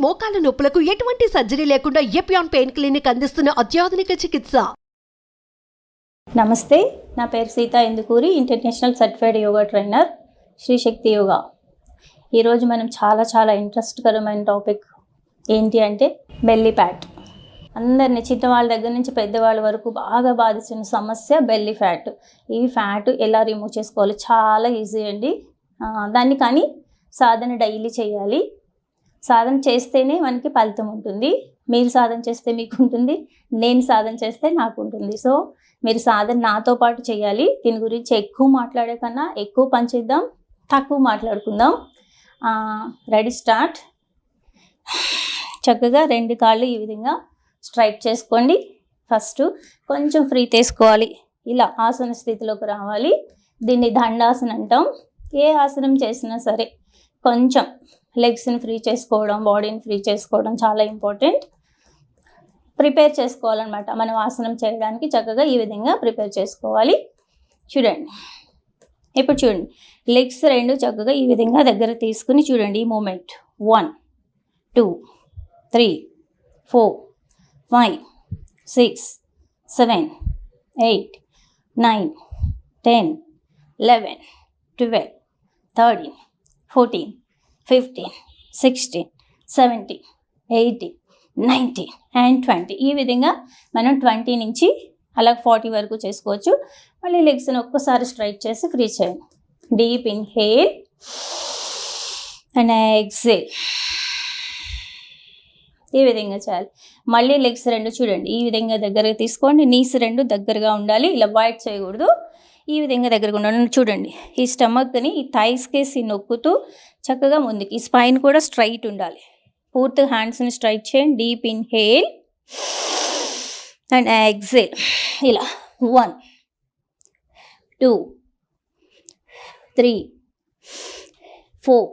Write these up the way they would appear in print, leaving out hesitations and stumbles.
మోకాల నొప్పులకు ఎటువంటి సర్జరీ లేకుండా ఎపియాన్ పెయిన్ క్లినిక్ అందిస్తున్న అత్యాధునిక చికిత్స. నమస్తే, నా పేరు Sita Indukuri, international certified yoga trainer, Shri Shakti Yoga. ఈరోజు మనం చాలా ఇంట్రెస్ట్కరమైన టాపిక్ ఏంటి అంటే బెల్లీ ఫ్యాట్. అందరినీ చిన్నవాళ్ళ దగ్గర నుంచి పెద్దవాళ్ళ వరకు బాగా బాధిస్తున్న సమస్య బెల్లీ ఫ్యాట్. ఈ ఫ్యాట్ ఎలా రిమూవ్ చేసుకోవాలి? చాలా ఈజీ అండి. దాన్ని కానీ సాధన డైలీ చేయాలి. సాధన చేస్తేనే మనకి ఫలితం ఉంటుంది. మీరు సాధన చేస్తే మీకు ఉంటుంది, నేను సాధన చేస్తే నాకు ఉంటుంది. సో మీరు సాధన నాతో పాటు చేయాలి. దీని గురించి ఎక్కువ మాట్లాడే కన్నా ఎక్కువ పని చేద్దాం, తక్కువ మాట్లాడుకుందాం. Ready, start. చక్కగా రెండు కాళ్ళు ఈ విధంగా స్ట్రైట్ చేసుకోండి. ఫస్ట్ కొంచెం ఫ్రీ తీసుకోవాలి. ఇలా ఆసన స్థితిలోకి రావాలి. దీన్ని దండాసన అంటాం. ఏ ఆసనం చేసినా సరే కొంచెం లెగ్స్ని ఫ్రీ చేసుకోవడం, బాడీని ఫ్రీ చేసుకోవడం చాలా ఇంపార్టెంట్. ప్రిపేర్ చేసుకోవాలన్నమాట. మనం ఆసనం చేయడానికి చక్కగా ఈ విధంగా ప్రిపేర్ చేసుకోవాలి. చూడండి, ఇప్పుడు చూడండి, లెగ్స్ రెండు చక్కగా ఈ విధంగా దగ్గర తీసుకుని చూడండి. ఈ మూమెంట్ 1 2 3 4 5 6 7 8 9 10 11 12 13 14 15 16 17 18 19 and 20. ఈ విధంగా మనం 20 నుంచి అలా 40 వరకు చేసుకోవచ్చు. మళ్ళీ లెగ్స్ని ఒక్కసారి స్ట్రైట్ చేసి ఫ్రీ చేయండి. Deep inhale and exhale. ఈ విధంగా చేయాలి. మళ్ళీ లెగ్స్ రెండు చూడండి ఈ విధంగా దగ్గరగా తీసుకోండి. నీస్ రెండు దగ్గరగా ఉండాలి. ఇలా వైట్ చేయకూడదు. ఈ విధంగా దగ్గరగా ఉండాలి. చూడండి, ఈ స్టమక్ని ఈ థైస్ కేసి నొక్కుతూ చక్కగా ముందుకి. ఈ స్పైన్ కూడా స్ట్రైట్ ఉండాలి. పూర్తిగా హ్యాండ్స్ని స్ట్రైట్ చేయండి. Deep inhale and exhale. ఇలా 1 2 3 4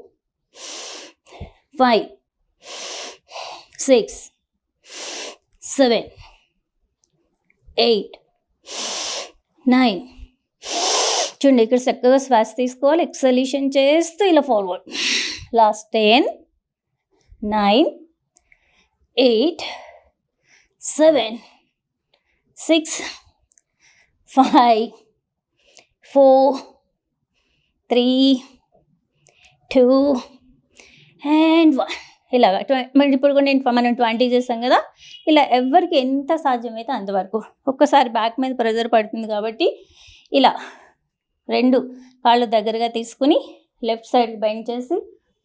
5 6 7 8 9. చూడండి, ఇక్కడ చక్కగా శ్వాస తీసుకోవాలి. ఎక్సలేషన్ చేస్తూ ఇలా ఫార్వర్డ్. Last 10 9 8 7 6 5 4 3 2 and 1. ఇలాగా ఇప్పుడు కూడా మనం 20 చేస్తాం కదా. ఇలా ఎవరికి ఎంత సాధ్యమైతే అంతవరకు. ఒక్కసారి బ్యాక్ మీద ప్రెజర్ పడుతుంది కాబట్టి ఇలా రెండు కాళ్ళు దగ్గరగా తీసుకుని లెఫ్ట్ సైడ్ బెండ్ చేసి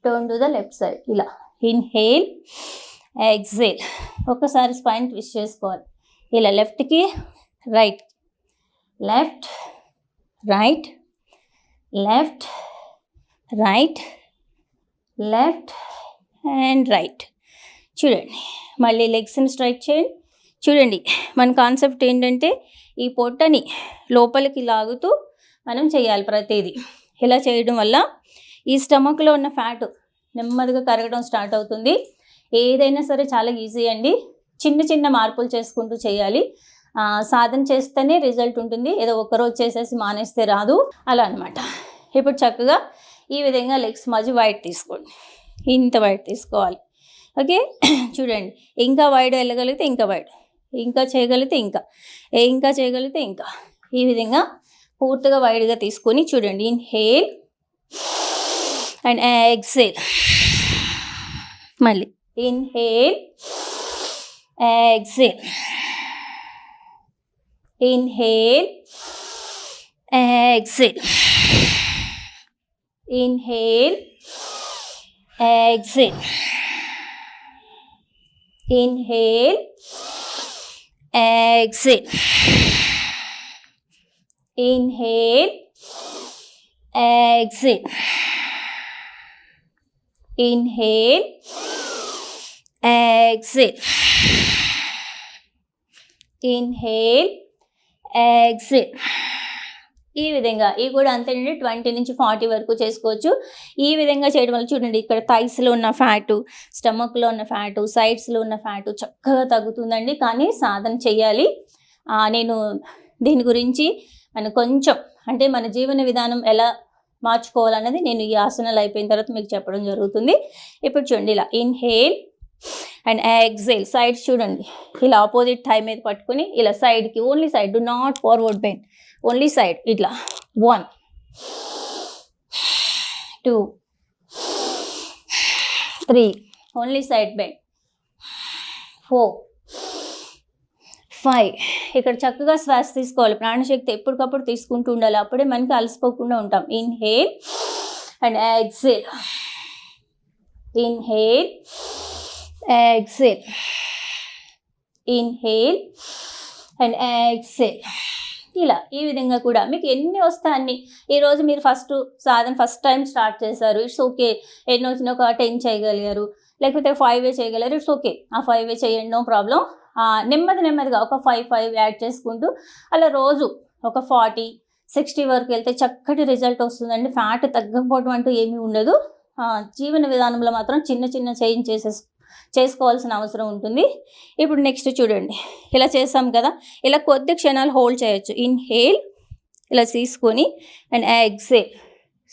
turn to the left side. ఇలా ఇన్హేల్ ఎక్సేల్. ఒక్కసారి స్పైన్ ట్విస్ట్ చేసుకోవాలి. ఇలా లెఫ్ట్కి right, left right, left right, left and right. చూడండి, మళ్ళీ లెగ్స్ని స్ట్రైట్ చేయండి. చూడండి, మన కాన్సెప్ట్ ఏంటంటే ఈ పొట్టని లోపలికి లాగుతూ మనం చేయాలి ప్రతిదీ. ఇలా చేయడం వల్ల ఈ స్టమక్లో ఉన్న ఫ్యాట్ నెమ్మదిగా కరగడం స్టార్ట్ అవుతుంది. ఏదైనా సరే చాలా ఈజీ అండి. చిన్న మార్పులు చేసుకుంటూ చేయాలి. సాధన చేస్తేనే రిజల్ట్ ఉంటుంది. ఏదో ఒక్కరోజు చేసేసి మానేస్తే రాదు. అలా అనమాట. ఇప్పుడు చక్కగా ఈ విధంగా లెగ్స్ మధ్య వైడ్ తీసుకోండి. ఇంత వైడ్ తీసుకోవాలి. ఓకే, చూడండి, ఇంకా వైడ్ వెళ్ళగలిగితే ఇంకా వైడ్, ఇంకా చేయగలిగితే ఇంకా చేయగలిగితే ఇంకా. ఈ విధంగా పూర్తిగా వైడ్గా తీసుకొని చూడండి. Inhale and exhale. మళ్ళీ inhale exhale, inhale exhale, inhale exhale, inhale, exhale, inhale, exhale, inhale, exhale, inhale, exhale. ఈ విధంగా ఇవి కూడా అంతేనండి. 20 నుంచి 40 వరకు చేసుకోవచ్చు. ఈ విధంగా చేయడం వల్ల చూడండి, ఇక్కడ థైస్లో ఉన్న ఫ్యాటు, స్టమక్లో ఉన్న ఫ్యాటు, సైడ్స్లో ఉన్న ఫ్యాటు చక్కగా తగ్గుతుందండి. కానీ సాధన చేయాలి. నేను దీని గురించి కొంచెం అంటే మన జీవన విధానం ఎలా మార్చుకోవాలన్నది నేను ఈ ఆసనాలు అయిపోయిన తర్వాత మీకు చెప్పడం జరుగుతుంది. ఇప్పుడు చూడండి, ఇలా ఇన్హేల్ అండ్ ఎక్సేల్. సైడ్స్ చూడండి, ఇలా ఆపోజిట్ థై మీద పట్టుకొని ఇలా సైడ్కి, only side, do not forward bend, only side. ఇట్లా 1 2 3, ఓన్లీ సైడ్ బెండ్, 4 5. ఇక్కడ చక్కగా శ్వాస తీసుకోవాలి. ప్రాణశక్తి ఎప్పటికప్పుడు తీసుకుంటూ ఉండాలి, అప్పుడే మనకి అలసిపోకుండా ఉంటాం. Inhale and exhale, inhale exhale, inhale and exhale. ఇలా ఈ విధంగా కూడా మీకు ఎన్ని వస్తాయి అన్ని. ఈరోజు మీరు ఫస్ట్ టైం స్టార్ట్ చేశారు, ఇట్స్ ఓకే. ఎన్ని వచ్చినా ఒక 10 చేయగలిగారు, లేకపోతే 5 చేయగలిగారు, ఇట్స్ ఓకే. ఆ 5 చేయండి, నో ప్రాబ్లం. నెమ్మదిగా ఒక 5 యాడ్ చేసుకుంటూ అలా రోజు ఒక 40-60 వరకు వెళ్తే చక్కటి రిజల్ట్ వస్తుందండి. ఫ్యాట్ తగ్గకపోవడం అంటూ ఏమీ ఉండదు. జీవన విధానంలో మాత్రం చిన్న చేంజ్ చేసుకోవాల్సిన అవసరం ఉంటుంది. ఇప్పుడు నెక్స్ట్ చూడండి, ఇలా చేసాం కదా, ఇలా కొద్ది క్షణాలు హోల్డ్ చేయొచ్చు. ఇన్హేల్ ఇలా తీసుకొని అండ్ ఎక్సేల్.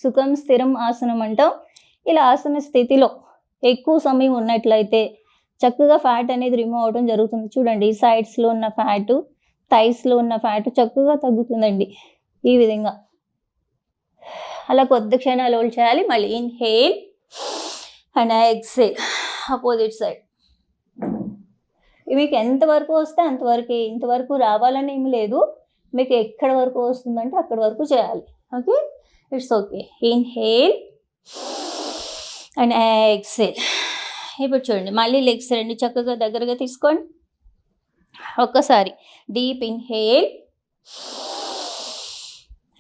సుఖం స్థిరం ఆసనం అంటాం. ఇలా ఆసన స్థితిలో ఎక్కువ సమయం ఉన్నట్లయితే చక్కగా ఫ్యాట్ అనేది రిమూవ్ అవడం జరుగుతుంది. చూడండి, ఈ సైడ్స్లో ఉన్న ఫ్యాటు, థైస్లో ఉన్న ఫ్యాట్ చక్కగా తగ్గుతుందండి ఈ విధంగా. అలా కొద్ది క్షణాలు హోల్డ్ చేయాలి. మళ్ళీ inhale and exhale, opposite side. మీకు ఎంతవరకు వస్తే అంతవరకు, ఇంతవరకు రావాలని ఏమి లేదు. మీకు ఎక్కడ వరకు వస్తుందంటే అక్కడ వరకు చేయాలి. Okay, it's okay. Inhale and exhale. ఇప్పుడు చూడండి, మళ్ళీ లెగ్స్ రెండు చక్కగా దగ్గరగా తీసుకోండి. ఒక్కసారి deep inhale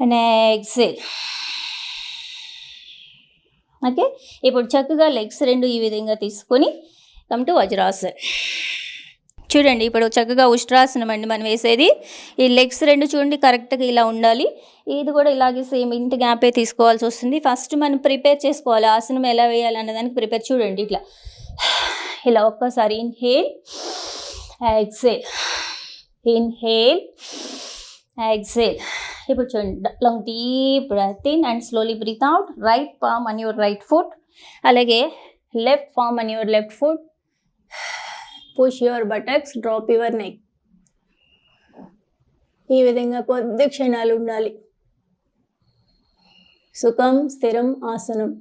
and exhale. Okay, ఇప్పుడు చక్కగా లెగ్స్ రెండు ఈ విధంగా తీసుకొని కమ్ టు వజ్రాసన్. చూడండి, ఇప్పుడు చక్కగా ఉష్ట్రాసనం అండి మనం వేసేది. ఈ లెగ్స్ రెండు చూడండి కరెక్ట్గా ఇలా ఉండాలి. ఇది కూడా ఇలాగే సేమ్ ఇంటి గ్యాపే తీసుకోవాల్సి వస్తుంది. ఫస్ట్ మనం ప్రిపేర్ చేసుకోవాలి, ఆసనం ఎలా వేయాలి అన్నదానికి ప్రిపేర్. చూడండి, ఇట్లా ఇలా ఒక్కసారి ఇన్హేల్ ఎక్సేల్, ఇన్హేల్ ఎక్సేల్. ఇప్పుడు చూడండి, long deep breath in and slowly breathe out. Right palm on your right foot, అలాగే left palm on your left foot. Push your buttocks, drop your neck. ఈ విధంగా కొద్ది క్షణాలు ఉండాలి. సుఖం స్థిరం ఆసనం.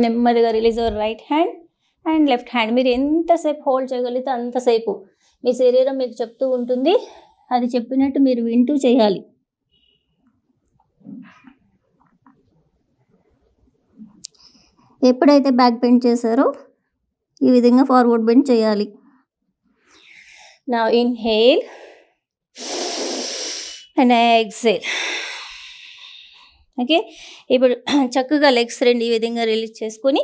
నెమ్మదిగా release your right hand and left hand. మీరు ఎంతసేపు హోల్డ్ చేయగలిగితే అంతసేపు మీ శరీరం మీకు చెప్తూ ఉంటుంది. అది చెప్పినట్టు మీరు వింటూ చేయాలి. ఎప్పుడైతే బ్యాక్ బెండ్ చేశారో ఈ విధంగా ఫార్వర్డ్ బెండ్ చేయాలి. Now inhale and exhale. Okay, ఇప్పుడు చక్కగా లెగ్స్ రెండు ఈ విధంగా రిలీజ్ చేసుకొని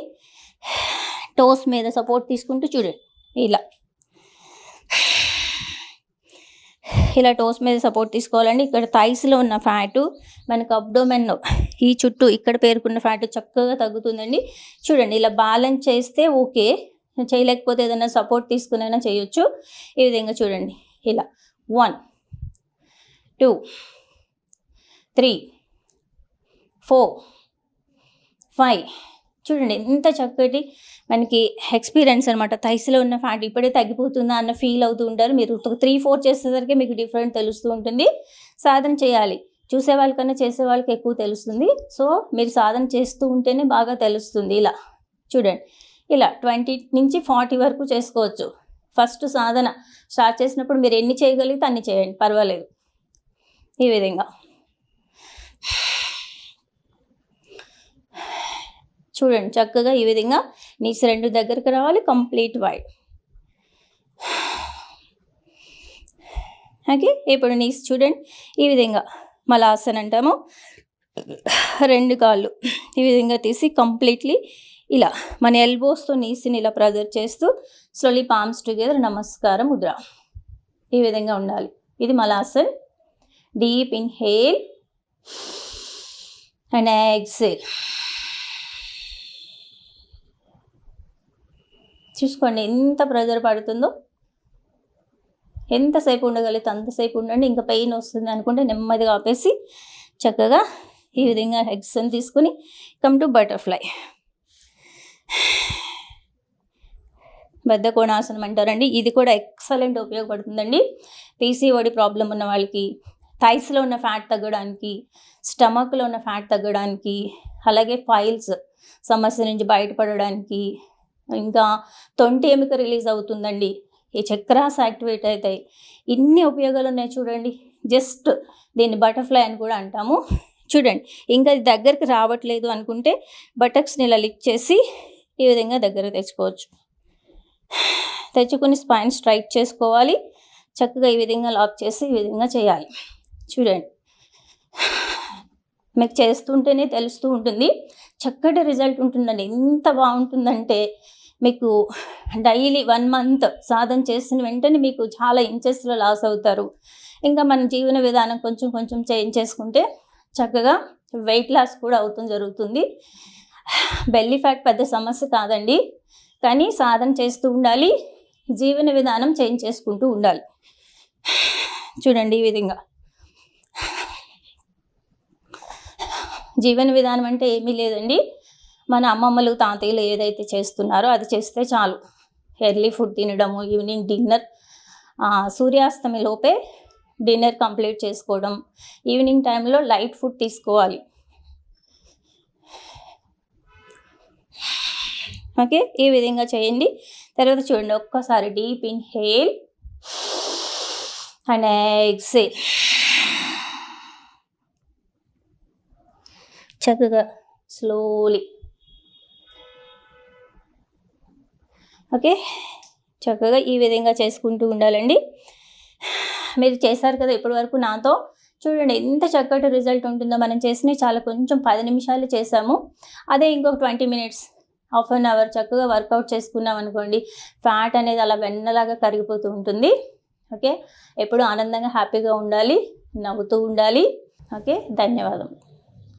టోస్ మీద సపోర్ట్ తీసుకుంటూ చూడండి, ఇలా టోస్ మీద సపోర్ట్ తీసుకోవాలండి. ఇక్కడ థైస్లో ఉన్న ఫ్యాటు మనకు అబ్డోమెన్లో ఈ చుట్టూ ఇక్కడ పేరుకున్న ఫ్యాట్ చక్కగా తగ్గుతుందండి. చూడండి, ఇలా బ్యాలెన్స్ చేస్తే ఓకే, చేయలేకపోతే ఏదైనా సపోర్ట్ తీసుకునైనా చేయొచ్చు. ఈ విధంగా చూడండి, ఇలా 1 2 3 4 5. చూడండి ఎంత చక్కటి మనకి ఎక్స్పీరియన్స్ అనమాట. థైస్లో ఉన్న ఫ్యాట్ ఇప్పుడే తగ్గిపోతుందా అన్న ఫీల్ అవుతూ ఉంటారు. మీరు 3-4 చేసేసరికి మీకు డిఫరెంట్ తెలుస్తూ ఉంటుంది. సాధన చేయాలి, చూసే వాళ్ళకన్నా చేసే వాళ్ళకి ఎక్కువ తెలుస్తుంది. సో మీరు సాధన చేస్తూ ఉంటేనే బాగా తెలుస్తుంది. ఇలా చూడండి, ఇలా 20 నుంచి 40 వరకు చేసుకోవచ్చు. ఫస్ట్ సాధన స్టార్ట్ చేసినప్పుడు మీరు ఎన్ని చేయగలిగితే అన్ని చేయండి, పర్వాలేదు. ఈ విధంగా చూడండి, చక్కగా ఈ విధంగా నీస్ రెండు దగ్గరకు రావాలి, కంప్లీట్ వైడ్. ఓకే, ఇప్పుడు నీస్ చూడండి ఈ విధంగా మలాసన్ అంటాము. రెండు కాళ్ళు ఈ విధంగా తీసి కంప్లీట్లీ ఇలా మన ఎల్బోస్తో నీస్ని ఇలా ప్రెజర్ చేస్తూ స్లోలీ పామ్స్ టుగెదర్ నమస్కారం ముద్ర. ఈ విధంగా ఉండాలి. ఇది Malasan. Deep inhale and exhale. చూసుకోండి ఎంత ప్రెజర్ పడుతుందో. ఎంతసేపు ఉండగలిగితే అంతసేపు ఉండండి. ఇంకా పెయిన్ వస్తుంది అనుకుంటే నెమ్మదిగా ఆపేసి చక్కగా ఈ విధంగా ఎగ్స్ని తీసుకుని కమ్ టు బటర్ఫ్లై. బద్ధకోణాసనం అంటారండి. ఇది కూడా ఎక్సలెంట్ ఉపయోగపడుతుందండి. పీసీఓడి ప్రాబ్లం ఉన్న వాళ్ళకి, థైస్లో ఉన్న ఫ్యాట్ తగ్గడానికి, స్టమక్లో ఉన్న ఫ్యాట్ తగ్గడానికి, అలాగే ఫైల్స్ సమస్య నుంచి బయటపడడానికి, ఇంకా తొంటి ఎముక రిలీజ్ అవుతుందండి, ఈ చక్రాస్ యాక్టివేట్ అవుతాయి. ఇన్ని ఉపయోగాలు ఉన్నాయి చూడండి. జస్ట్ దీన్ని బటర్ఫ్లై అని కూడా అంటాము. చూడండి, ఇంకా ఇది దగ్గరికి రావట్లేదు అనుకుంటే బటక్స్ని ఇలా లిఫ్ట్ చేసి ఈ విధంగా దగ్గర తెచ్చుకోవచ్చు. తెచ్చుకొని స్పైన్ స్ట్రైట్ చేసుకోవాలి. చక్కగా ఈ విధంగా లాక్ చేసి ఈ విధంగా చేయాలి. చూడండి, మీకు చేస్తుంటేనే తెలుస్తూ ఉంటుంది, చక్కటి రిజల్ట్ ఉంటుందండి. ఎంత బాగుంటుందంటే మీకు డైలీ 1 month సాధన చేసిన వెంటనే మీకు చాలా ఇంచెస్లో లాస్ అవుతారు. ఇంకా మన జీవన విధానం కొంచెం కొంచెం చేంజ్ చేసుకుంటే చక్కగా వెయిట్ లాస్ కూడా అవుతుంది జరుగుతుంది. బెల్లీ ఫ్యాట్ పెద్ద సమస్య కాదండి, కానీ సాధన చేస్తూ ఉండాలి, జీవన విధానం చేంజ్ చేసుకుంటూ ఉండాలి. చూడండి, ఈ విధంగా జీవన విధానం అంటే ఏమీ లేదండి, మన అమ్మమ్మలు తాతయ్యలు ఏదైతే చేస్తున్నారో అది చేస్తే చాలు. ఎర్లీ ఫుడ్ తినడము, ఈవినింగ్ డిన్నర్, సూర్యాస్తమి లోపే డిన్నర్ కంప్లీట్ చేసుకోవడం, ఈవినింగ్ టైంలో లైట్ ఫుడ్ తీసుకోవాలి. ఓకే, ఈ విధంగా చేయండి. తర్వాత చూడండి, ఒక్కసారి డీప్ ఇన్హేల్ అండ్ ఎక్సేల్. చక్కగా స్లోలీ. ఓకే, చక్కగా ఈ విధంగా చేసుకుంటూ ఉండాలండి. మీరు చేశారు కదా ఇప్పటి వరకు నాతో, చూడండి ఎంత చక్కటి రిజల్ట్ ఉంటుందో. మనం చేసినవి చాలా కొంచెం 10 నిమిషాలు చేసాము, అదే ఇంకొక 20 minutes, హాఫ్ అన్ అవర్ చక్కగా వర్కౌట్ చేసుకున్నాం అనుకోండి, ఫ్యాట్ అనేది అలా వెన్నలాగా కరిగిపోతూ ఉంటుంది. ఓకే, ఎప్పుడు ఆనందంగా హ్యాపీగా ఉండాలి, నవ్వుతూ ఉండాలి. ఓకే, ధన్యవాదం.